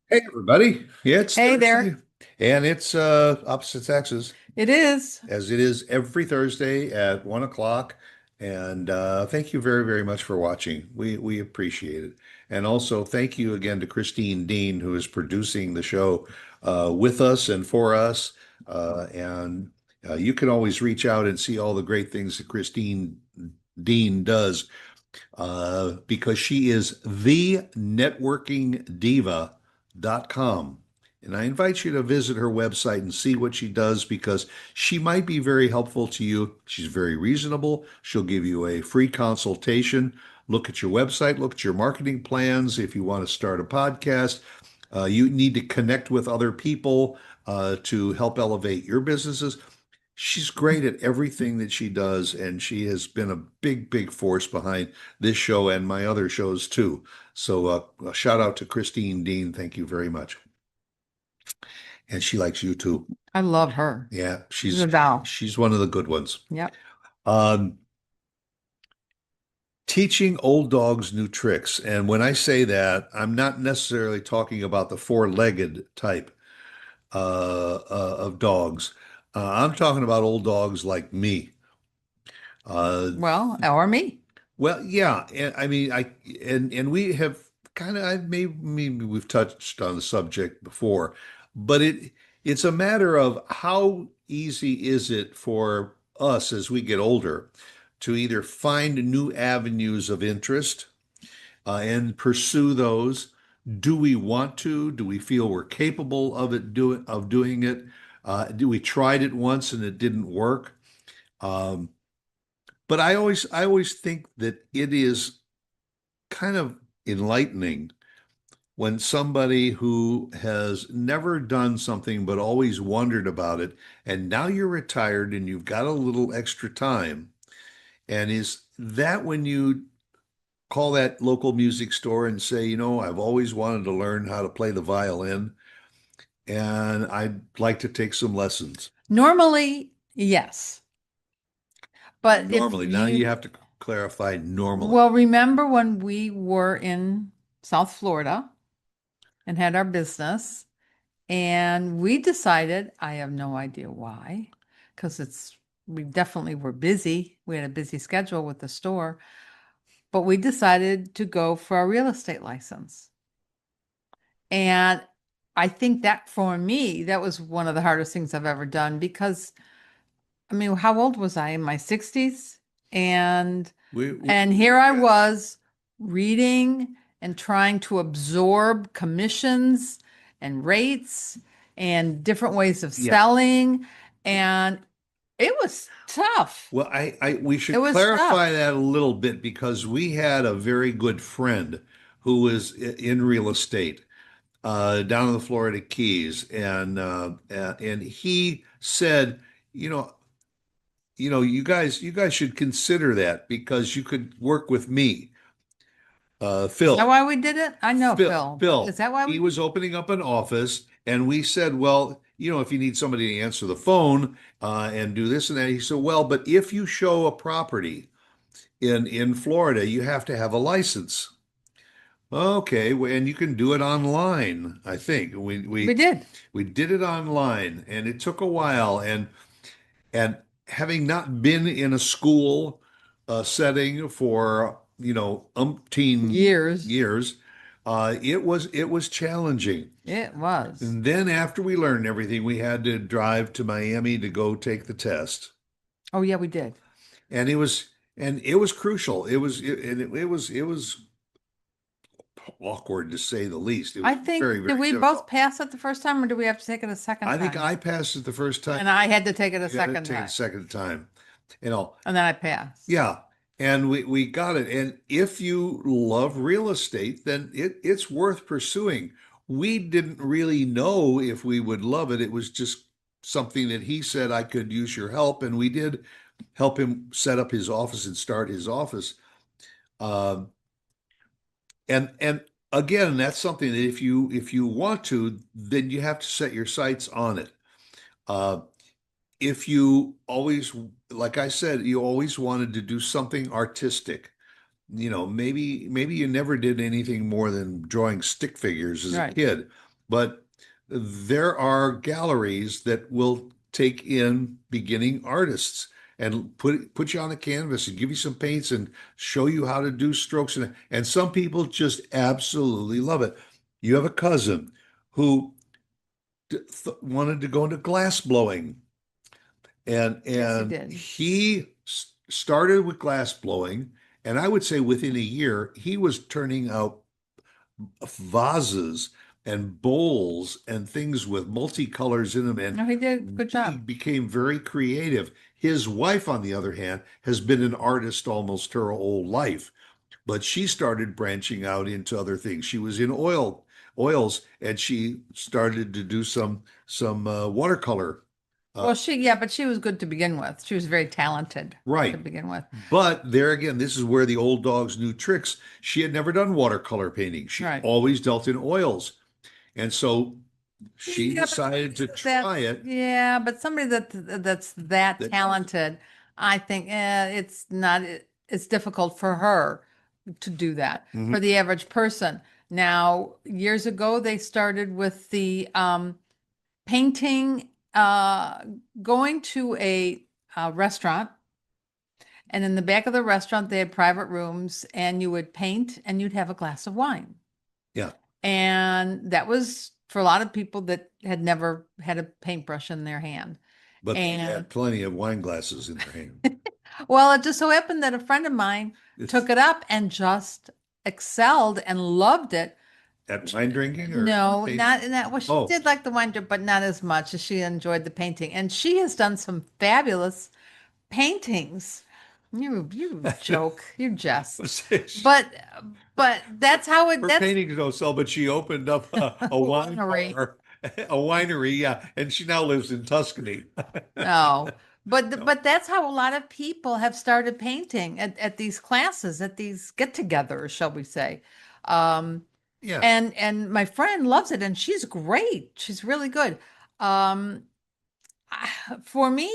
Hey everybody. Yeah, it's Hey Thursday. there. And it's opposite Saxes, It is. as it is every Thursday at 1 o'clock. And thank you very, very much for watching. We appreciate it. And also thank you again to Christine Dean, who is producing the show with us and for us. And you can always reach out and see all the great things that Christine Dean does because she is thenetworkingdiva.com. And I invite you to visit her website and see what she does because she might be very helpful to you. She's very reasonable. She'll give you a free consultation. Look at your website, look at your marketing plans. If you want to start a podcast, you need to connect with other people to help elevate your businesses. She's great at everything that she does, and she has been a big, big force behind this show and my other shows too. So, a shout out to Christine Dean. Thank you very much. And she likes you too. I love her. Yeah, She's a she's doll. she's one of the good ones. Yep. Um, Teaching old dogs new tricks. And when I say that, I'm not necessarily talking about the four-legged type of dogs. I'm talking about old dogs like me. Uh, Well, or me. Well, yeah, and I mean, and we have kind of, I maybe we've touched on the subject before, but it's a matter of how easy is it for us as we get older to either find new avenues of interest and pursue those. Do we want to? Do we feel we're capable of doing it? Do we tried it once and it didn't work? Um, but I always think that it is kind of enlightening when somebody who has never done something but always wondered about it, and now you're retired and you've got a little extra time. And is that when you call that local music store and say, I've always wanted to learn how to play the violin and I'd like to take some lessons? Normally, yes. But if Normally, now you you, have to clarify normally. well, remember when we were in South Florida and had our business, and we decided, I have no idea why, because we definitely were busy. We had a busy schedule with the store, but we decided to go for a real estate license. And I think that for me, that was one of the hardest things I've ever done because I mean, how old was I? In my 60s? And We and here I was reading and trying to absorb commissions and rates and different ways of yeah. selling. And it was tough. Well, we It should was clarify tough. that a little bit because we had a very good friend who was in real estate down in the Florida Keys, and he said, you know, you guys should consider that because you could work with me, Is that Phil. why we did it? I know Phil, Phil, but is Phil, that why we he did was it? opening up an office, and we said, well, if you need somebody to answer the phone and do this and that, he said, well, but if you show a property in Florida, you have to have a license. Okay, and you can do it online, I think. We We we did. we did it online, and it took a while. And having not been in a school setting for umpteen Years. years, it was challenging. It was. And then after we learned everything, we had to drive to Miami to go take the test, Oh, yeah, we did. and it was crucial. It was awkward to say the least. It I was think, very, did very we both difficult. pass it the first time or do we have to take it a second I think time? I passed it the first time. And I had to take it a You got to second take it a time. second time. You know, And then I passed. yeah. And we got it. And if you love real estate, then it's worth pursuing. We didn't really know if we would love it. It was just something that he said I could use your help, and we did help him set up his office and start his office. Um, and again, that's something that if you want to, then you have to set your sights on it. Uh, if you always, like I said, you always wanted to do something artistic, maybe you never did anything more than drawing stick figures as a Right. kid. but there are galleries that will take in beginning artists and put you on a canvas and give you some paints and show you how to do strokes, and some people just absolutely love it. You have a cousin who wanted to go into glass blowing, and Yes, he and did. he started with glass blowing, and I would say within a year he was turning out vases and bowls and things with multicolors in them, and No, he did a good really job. became very creative. His wife, on the other hand, has been an artist almost her whole life, but she started branching out into other things. She was in oils, and she started to do some watercolor. Uh, Well, yeah, but she was good to begin with. She was very talented to right. begin with. But there again, this is where the old dogs knew tricks. She had never done watercolor painting. She Right. always dealt in oils. And so she Yeah, but decided to that try it. yeah, but somebody that's that That, talented, I think it's not it's difficult for her to do that for Mhm. the average person. Now, years ago, they started with the painting, going to a restaurant, and in the back of the restaurant, they had private rooms, and you would paint and you'd have a glass of wine. Yeah, And that was for a lot of people that had never had a paintbrush in their hand. but they And had plenty of wine glasses in their hand. well, it just so happened that a friend of mine It's took it up and just excelled and loved it. at wine drinking or No, painting? not well, she Oh, did like the wine, but not as much as she enjoyed the painting. And she has done some fabulous paintings. You joke, you jest. But but that's how it her that's paintings don't sell, but she opened up a wine winery. bar, a winery, yeah, and she now lives in Tuscany. No, but No, that's how a lot of people have started painting at these classes, at these get-togethers, shall we say. Um, yeah, and my friend loves it, and she's great. She's really good. Um, for me,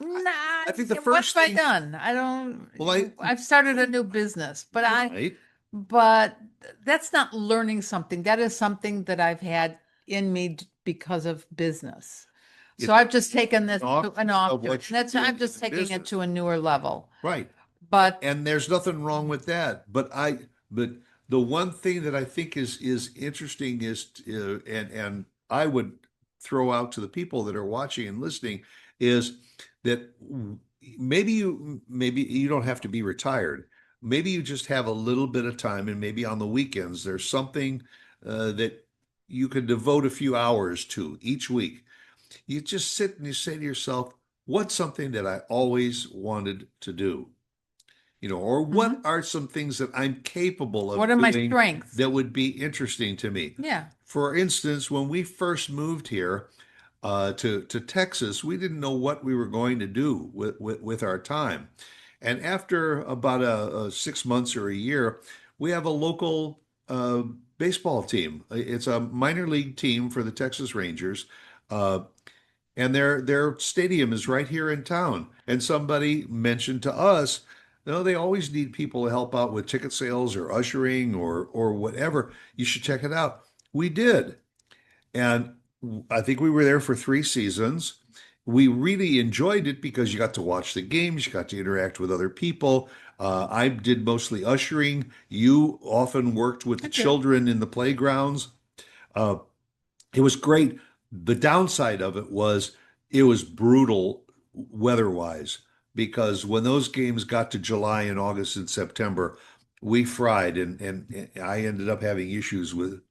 I, nah, I think the what first have I thing, done? I don't. well, I I've started a new business, right, but that's not learning something. That is something that I've had in me because of business. So it's I've just taken this an to offshoot an of offshoot, what and you're that's doing I'm just in taking it business, to a newer level. right? But And there's nothing wrong with that. But the one thing that I think is interesting is, and I would throw out to the people that are watching and listening is that maybe you don't have to be retired. Maybe you just have a little bit of time, and maybe on the weekends there's something that you could devote a few hours to each week. You just sit and you say to yourself, "What's something that I always wanted to do?" Or what mhm. are some things that I'm capable What of are my doing strengths? that would be interesting to me? Yeah. For instance, when we first moved here to Texas, we didn't know what we were going to do with our time. And after about 6 months or a year, we have a local uh, baseball team. It's a minor league team for the Texas Rangers. Uh, and their stadium is right here in town. And somebody mentioned to us, they always need people to help out with ticket sales or ushering or whatever. You should check it out. We did, and I think we were there for 3 seasons. We really enjoyed it because you got to watch the games, you got to interact with other people. I did mostly ushering. You often worked with the I did. children in the playgrounds. Uh, it was great. The downside of it was brutal weather-wise because when those games got to July and August and September, we fried, and I ended up having issues with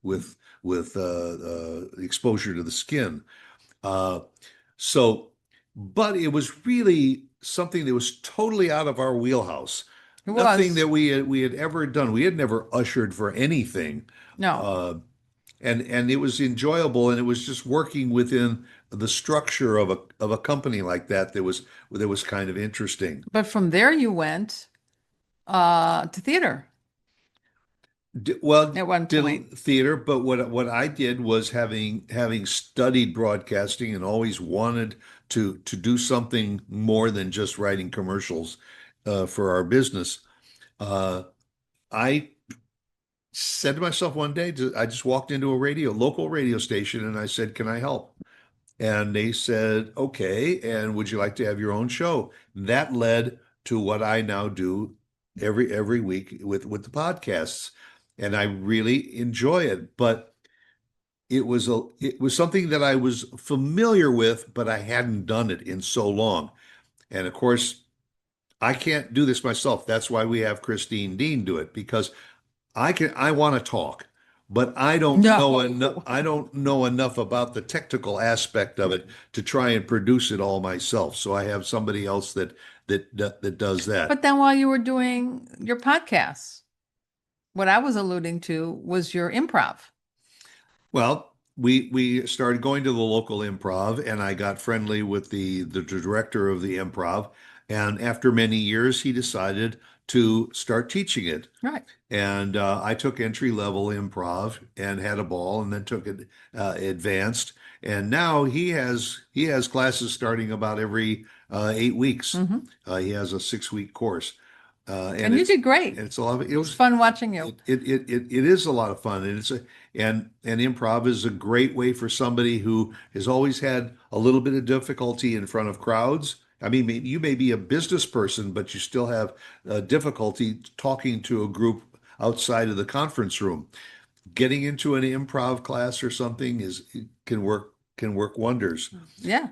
exposure to the skin. Uh, so, but it was really something that was totally out of our wheelhouse. It Nothing was. that we had ever done. We had never ushered for anything. No. Uh, and it was enjoyable, and it was just working within the structure of a company like that was kind of interesting. But from there you went to theater Well, at one point. did theater, but what I did was having studied broadcasting and always wanted to do something more than just writing commercials for our business. Uh, I said to myself one day, I just walked into a local radio station, and I said, "Can I help?" And they said, "Okay. And would you like to have your own show?" That led to what I now do every week with the podcasts, and I really enjoy it. But it was something that I was familiar with, but I hadn't done it in so long. And of course, I can't do this myself. That's why we have Christine Dean do it, because I want to talk, but No. I don't know enough about the technical aspect of it to try and produce it all myself. So I have somebody else that does that. But then while you were doing your podcasts, what I was alluding to was your improv. Well, we started going to the local improv, and I got friendly with the director of the improv. And after many years, he decided to start teaching it. Right. And I took entry level improv and had a ball, and then took it advanced. And now he has classes starting about every 8 weeks. Hmm. He has a 6 week course, And you did great. and it's a lot of It was fun watching you. it is a lot of fun, and and improv is a great way for somebody who has always had a little bit of difficulty in front of crowds. I mean, you may be a business person, but you still have difficulty talking to a group outside of the conference room. Getting into an improv class or something is can work wonders Yeah.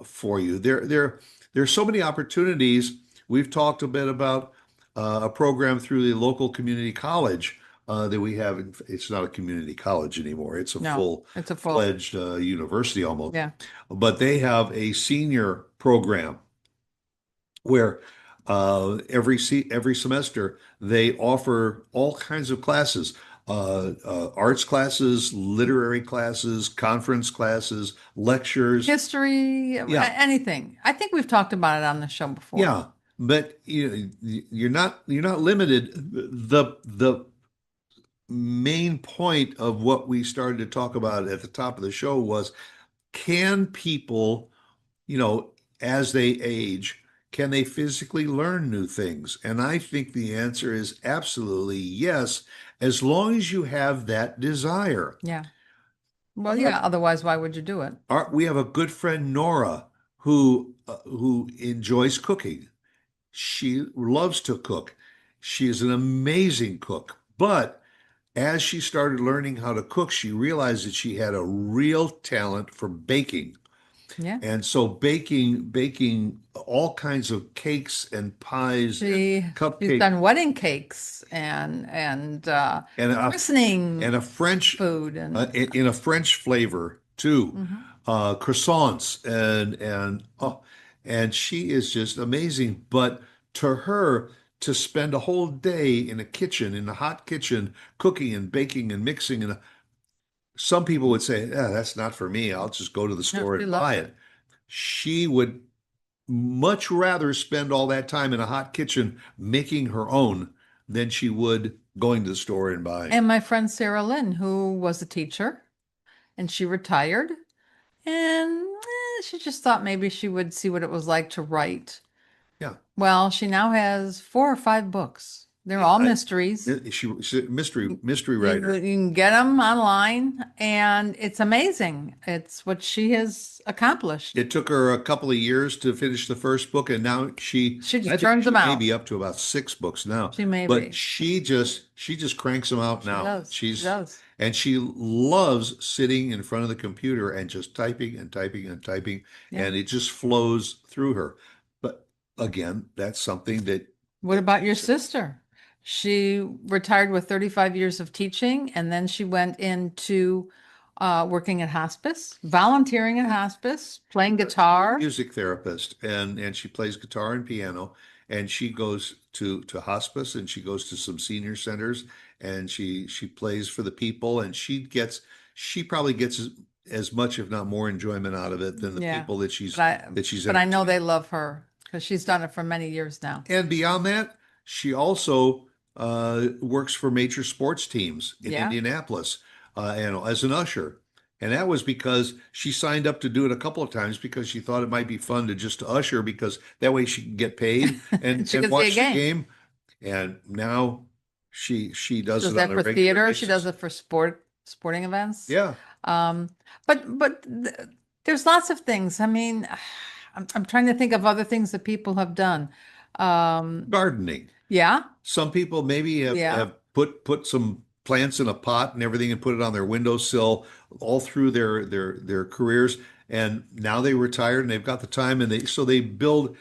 for you. There's so many opportunities. We've talked a bit about a program through the local community college that we have. It's not a community college anymore. It's a No, it's a full. full-fledged university almost. Yeah. But they have a senior program where every semester they offer all kinds of classes, arts classes, literary classes, conference classes, lectures. History, Yeah, anything. I think we've talked about it on the show before. yeah, but you're not limited. The main point of what we started to talk about at the top of the show was, can people, you know, as they age, can they physically learn new things? And I think the answer is absolutely yes, as long as you have that desire. Yeah. Well, yeah. Otherwise, why would you do it? We have a good friend, Nora, who enjoys cooking. She loves to cook. She is an amazing cook. But as she started learning how to cook, she realized that she had a real talent for baking. Yeah. And so baking all kinds of cakes and pies and She's cupcakes done wedding cakes and and christening a French food and in a French flavor too, mhm. croissants and oh, and she is just amazing. But to her, to spend a whole day in a kitchen, in a hot kitchen, cooking and baking and mixing, and some people would say, "Yeah, that's not for me. I'll just go to the No, store she and loves buy it. it." She would much rather spend all that time in a hot kitchen making her own than she would going to the store and buying. And my friend Sarah Lynn, who was a teacher, and she retired, and she just thought maybe she would see what it was like to write. Yeah. Well, she now has 4 or 5 books. They're all I, mysteries. she's a mystery You writer. can get them online, and it's amazing. It's what she has accomplished. It took her a couple of years to finish the first book, and now She I just think turns she them may out. be up to about 6 books now. She may But be. she just cranks them out She now. does. She does. And she loves sitting in front of the computer and just typing and typing and typing, Yeah. and it just flows through her. But again, that's something that What about your sister? She retired with 35 years of teaching, and then she went into working at hospice, volunteering at hospice, playing guitar. music therapist, and she plays guitar and piano, and she goes to hospice, and she goes to some senior centers, and she plays for the people, and she probably gets as much, if not more, enjoyment out of it than the Yeah. people But I, that she's but I know they entertaining. love her because she's done it for many years now. And beyond that, she also works for major sports teams in Yeah. Indianapolis, and as an usher. And that was because she signed up to do it a couple of times because she thought it might be fun to just usher, because that way she can get paid She and can see a watch the game. game. And now she She does does it on that a for regular theater. She does basis. it for sporting events. Yeah, Um, but there's lots of things. I mean, I'm trying to think of other things that people have done. Um, gardening. yeah, Some people maybe yeah. have put some plants in a pot and everything and put it on their windowsill all through their careers. And now they retired and they've got the time and they build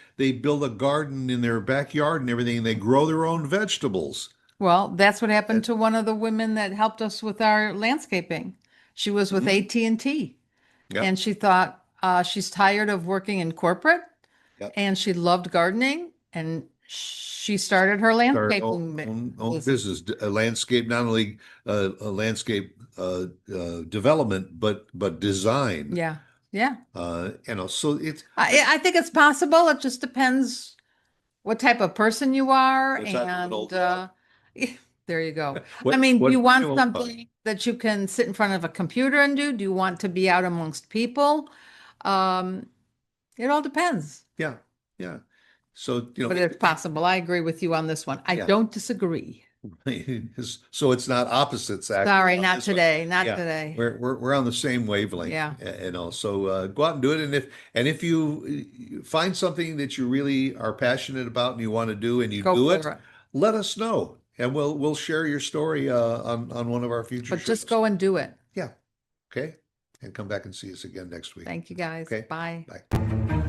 a garden in their backyard and everything and they grow their own vegetables. Well, that's what happened And, to one of the women that helped us with our landscaping. She was with mhm, AT&T, yep, and she thought she's tired of working in corporate, yep. and she loved gardening, and she started her Start landscaping own business. business, a landscape, not only a landscape development, but design. Yeah, yeah. So I think it's possible. It just depends what type of person you are, what type of an and old job? there you go. I What mean, do what you want minimum time? something that you can sit in front of a computer and do? Do you want to be out amongst people? Um, it all depends, Yeah, yeah. So, but it's possible. I agree with you on this one. I yeah. don't disagree. So it's not opposites actually Sorry, on not this one. today, not Yeah, today. we're on the same wavelength, Yeah, So go out and do it. And if you find something that you really are passionate about and you want to do and you go do it, for it. let us know, and we'll share your story on one of our future But just shows. go and do it. Yeah, okay. And come back and see us again next week. Thank you, guys. Okay, Bye. bye.